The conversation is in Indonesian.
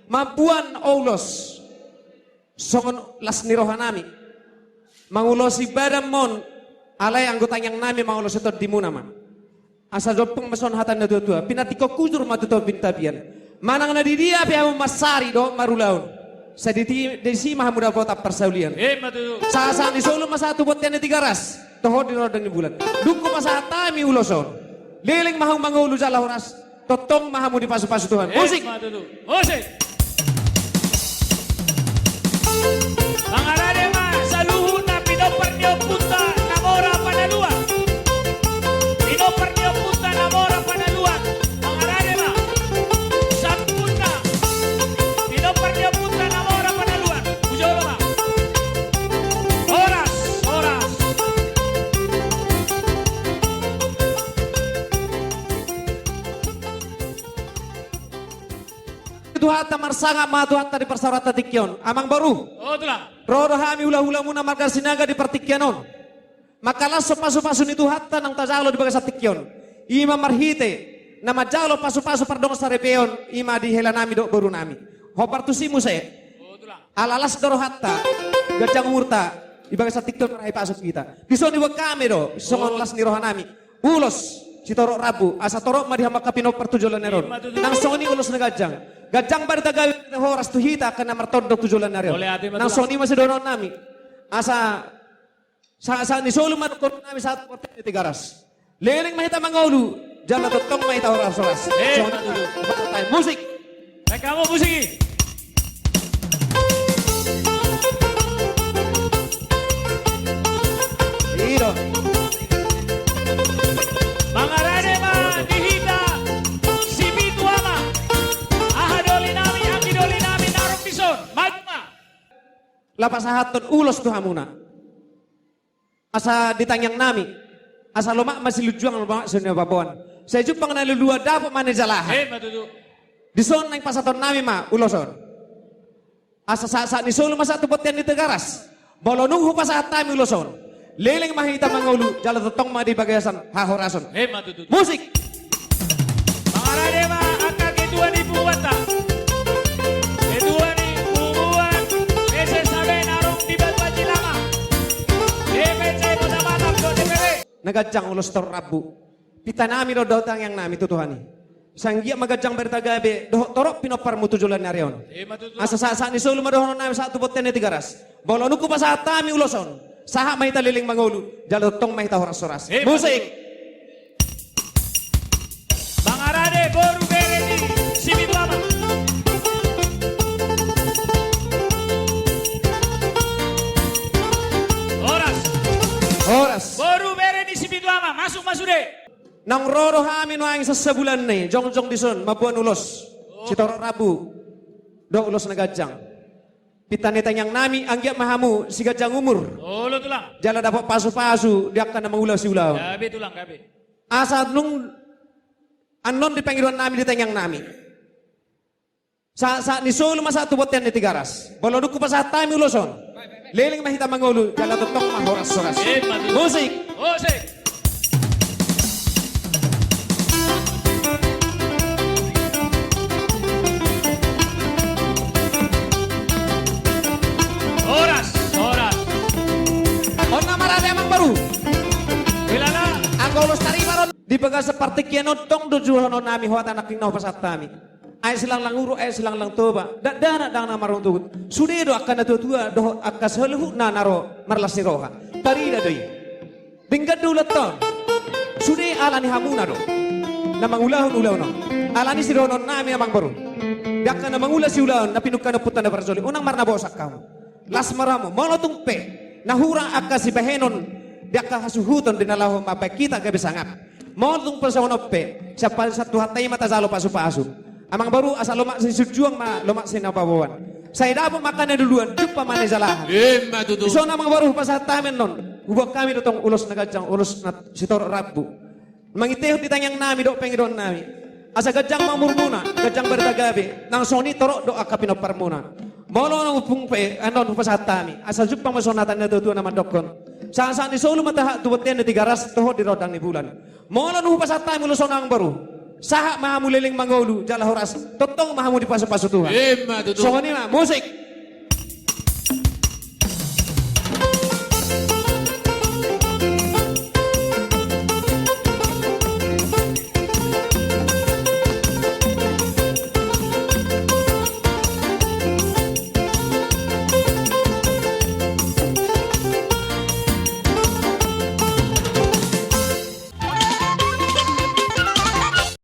Mabuan aulos songon las nirohanami mangulosi badam mon alay anggota yang nami mangulos itu dimuna ma asa jopeng mason hatan na tua pinatiko kujur matuto bintabian manang na di dia pia masari do marulaun sa desi mahamuda bota persaulian sa di solo masatu botian 3 ras toho di rodang ni bulan duku masata mi uloson liling mahang mangulu jala horas totong mahamu di pasu-pasu Tuhan musik Mangarane ma saluhun na pinopar niyo punta namora panaluan. Pinopar niyo punta namora panaluan. Mangarane ma sampun na pinopar niyo punta namora panaluan. Ujolo ma. Oras. Tuhan tamar sanga ma Tuhan tadi persarata tikyon amang baru Oh tulang. rodo hami hula-hula muna marga sinaga di partikyanon makalas so pasu-pasu ni Tuhan nang tajalo di bagas tikyon ima marhite na majalo pasu-pasu pardong sa repeon ima di hela nami do baru nami hopar tusimu saya Oh tulang. alalas doro hatta gajang urta di bagas tikyon marai pasuk kita biso ni wakame do songon las ni rohanami ulos si toro rabu asa toro madi hamba kapino pertujulan neron nang songoni ulos na gajang pada tagawi horas tuhita kena martodok tujulan neron nang songoni masih donon nami asa sa ni solo man kon nami satu porte 3 ras leling mahita mangolu jala totong mahita horas musik Kamu musik. Iro Mangarane ma dihita sibitu ama ahadoli nami angidoli nami narok bison magma lapas haton ulos tuh hamuna asa ditanyang nami asa lomak masih lujuang lomak sunya babuan saya jumpa na lulua dapat mana jalahan matutu di son nang pasaton nami ma uloson asa saat ni solo masa tupotian di tegaras bolo nunghu pasahat tami uloson leleng mahita mangulu jala totong ma di bagasan hahorason matutu musik Mangarane ma angka kedua ni buwata kedua ni bubuan ese sabe narong di batwaji lama DPC Kota Batam do DPW nagajang ulos tor rabu pita nami do dautang yang nami tutuhani sanggia magajang bertagabe do torok pinopar mutujulan narion matutu asa sa ni solo madohono nami satu boten ni tigaras bolo nuku pasahat tami uloson saha mahita liling mangulu jalo tong mahita horas-horas musik Mangarane boru bereni sibitu ama horas boru bereni sibitu ama masuk deh nang roro hamin waing sesebulan nih jong dison mabuan ulos citoro rabu do ulos nagajang pitani tanyang nami anggia mahamu si gajang umur lo tulang jala dapat pasu-pasu dia akan mengulas si ulau gabe tulang gabe asa nung anon di panggilan nami ditanyang nami saat ni solo masa tu botian di 3 ras bolo duku pasat tami uloson leling mahita mangulu jala totong mahoras-horas musik musik horas on namarade emang baru bilala ako ulos tarima ron di bagas seperti kiano tong dojuhan on nami huat anak tingnaw pasat tami ay silang lang uro ay silang lang toba dana dang namarong tugut sudedo akan na tua do akas heluhu na naro marlas ni roha tarida doy bingkad dulat ton sude ala ni hamuna do na mangulahon no ala ni si ronon nami amang baru dak na mangulas si ulahon na pinukkan na putan na bersoli unang marna bosak kamu las maramo molotung pe nahura akas si bahenon dia kahasuhuton dinalaho mapay kita gabi sangap molotung persawono pe siapa satu hatai mata zalo pasu-pasu amang baru asal lomak si sujuang ma lomak si napabawan saya dapat makan duluan jumpa mana jalahan matutu so namang baru pasat tamen non hubak kami dotong ulos nagajang ulos na sitor rabu mangiteo ditanyang nami do pengidon nami asa gajang mamurmuna gajang bertagabe nang soni torok do akapinopar muna molo nang upung pe anon pasat tami asal jumpa masonatan na tutu naman dokon saan ni solo mataha tuwatian na 3 ras toho di rodang ni bulan molo nang pasat tami ulos nang baru Saha mahamuliling mangolu jala horas. Totong mahamu di pasu-pasu Tuhan. Emma tutu. So ini mah musik.